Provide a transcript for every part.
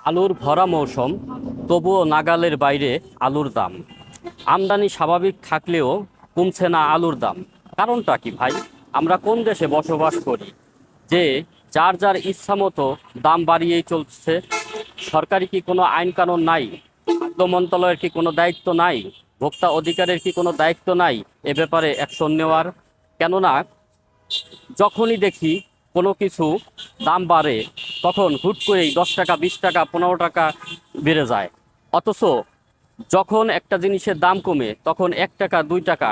আলুর ভরা মৌসুম, তবুও নাগালের বাইরে আলুর দাম। আমদানি স্বাভাবিক থাকলেও কমছে না আলুর দাম। কারণটা কি ভাই? আমরা কোন দেশে বসবাস করি যে যার যার ইচ্ছা মতো দাম বাড়িয়েই চলছে? সরকারি কি কোনো আইন কানুন নাই? খাদ্য মন্ত্রণালয়ের কি কোনো দায়িত্ব নাই? ভোক্তা অধিকারের কি কোনো দায়িত্ব নাই এ ব্যাপারে অ্যাকশন নেওয়ার? কেননা যখনই দেখি কোনো কিছু দাম বাড়ে, তখন হুট করেই 10 টাকা, 20 টাকা, 15 টাকা বেড়ে যায়। অথচ যখন একটা জিনিসের দাম কমে তখন 1 টাকা, 2 টাকা।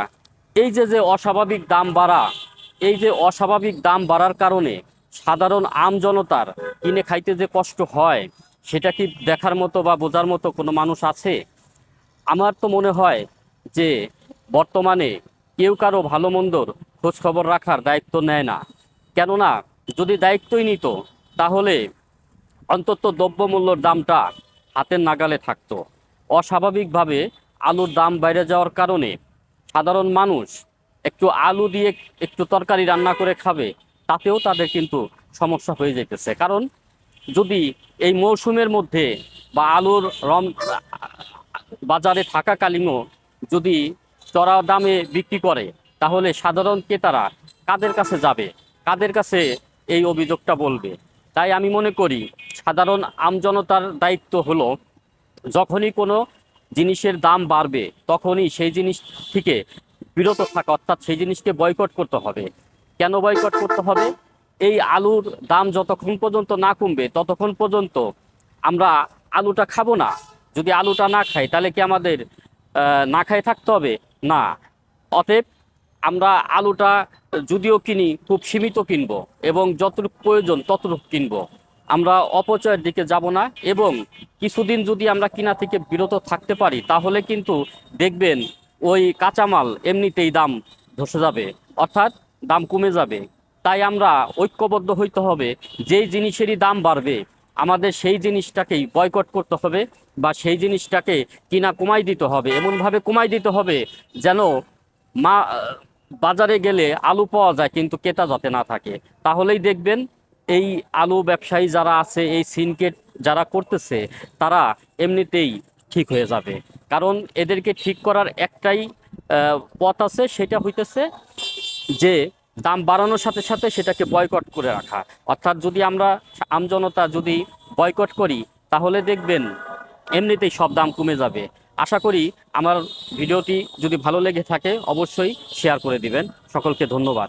এই যে যে অস্বাভাবিক দাম বাড়া, এই যে অস্বাভাবিক দাম বাড়ার কারণে সাধারণ জনতার কিনে খাইতে যে কষ্ট হয়, সেটা কি দেখার মতো বা বোঝার মতো কোনো মানুষ আছে? আমার তো মনে হয় যে বর্তমানে কেউ কারো ভালো মন্দর খোঁজ খবর রাখার দায়িত্ব নেয় না। কেননা যদি দায়িত্বই নিত, তাহলে অন্তত দ্রব্যমূল্যর দামটা হাতের নাগালে থাকতো। অস্বাভাবিকভাবে আলুর দাম বেড়ে যাওয়ার কারণে সাধারণ মানুষ একটু আলু দিয়ে একটু তরকারি রান্না করে খাবে, তাতেও তাদের কিন্তু সমস্যা হয়ে যেতেছে। কারণ যদি এই মৌসুমের মধ্যে বা আলুর বাজারে থাকাকালীনও যদি চড়া দামে বিক্রি করে, তাহলে সাধারণ ক্রেতারা কাদের কাছে যাবে, কাদের কাছে এই অভিযোগটা বলবে? তাই আমি মনে করি সাধারণ আমজনতার দায়িত্ব হলো, যখনই কোনো জিনিসের দাম বাড়বে তখনই সেই জিনিস থেকে বিরত থাকা, অর্থাৎ সেই জিনিসকে বয়কট করতে হবে। কেন বয়কট করতে হবে? এই আলুর দাম যতক্ষণ পর্যন্ত না কমবে ততক্ষণ পর্যন্ত আমরা আলুটা খাবো না। যদি আলুটা না খাই তাহলে কি আমাদের না খাই থাকতে হবে? না। অতএব আমরা আলুটা যদিও কিনি, খুব সীমিত কিনবো এবং যতটুকু প্রয়োজন ততটুকু কিনবো। আমরা অপচয়ের দিকে যাব না। এবং কিছুদিন যদি আমরা কিনা থেকে বিরত থাকতে পারি, তাহলে কিন্তু দেখবেন ওই কাঁচামাল এমনিতেই দাম ধসে যাবে, অর্থাৎ দাম কমে যাবে। তাই আমরা ঐক্যবদ্ধ হইতে হবে। যেই জিনিসেরই দাম বাড়বে আমাদের সেই জিনিসটাকেই বয়কট করতে হবে, বা সেই জিনিসটাকে কিনা কমাই দিতে হবে, এমনভাবে কমাই দিতে হবে যেন মা বাজারে গেলে আলু পাওয়া যায় কিন্তু ক্রেতা যাতে না থাকে। তাহলেই দেখবেন এই আলু ব্যবসায়ী যারা আছে, এই সিনকেট যারা করতেছে, তারা এমনিতেই ঠিক হয়ে যাবে। কারণ এদেরকে ঠিক করার একটাই পথ আছে, সেটা হইতেছে যে দাম বাড়ানোর সাথে সাথে সেটাকে বয়কট করে রাখা। অর্থাৎ যদি আমরা আমজনতা যদি বয়কট করি, তাহলে দেখবেন এমনিতেই সব দাম কমে যাবে। আশা করি আমার ভিডিওটি যদি ভালো লেগে থাকে অবশ্যই শেয়ার করে দিবেন। সকলকে ধন্যবাদ।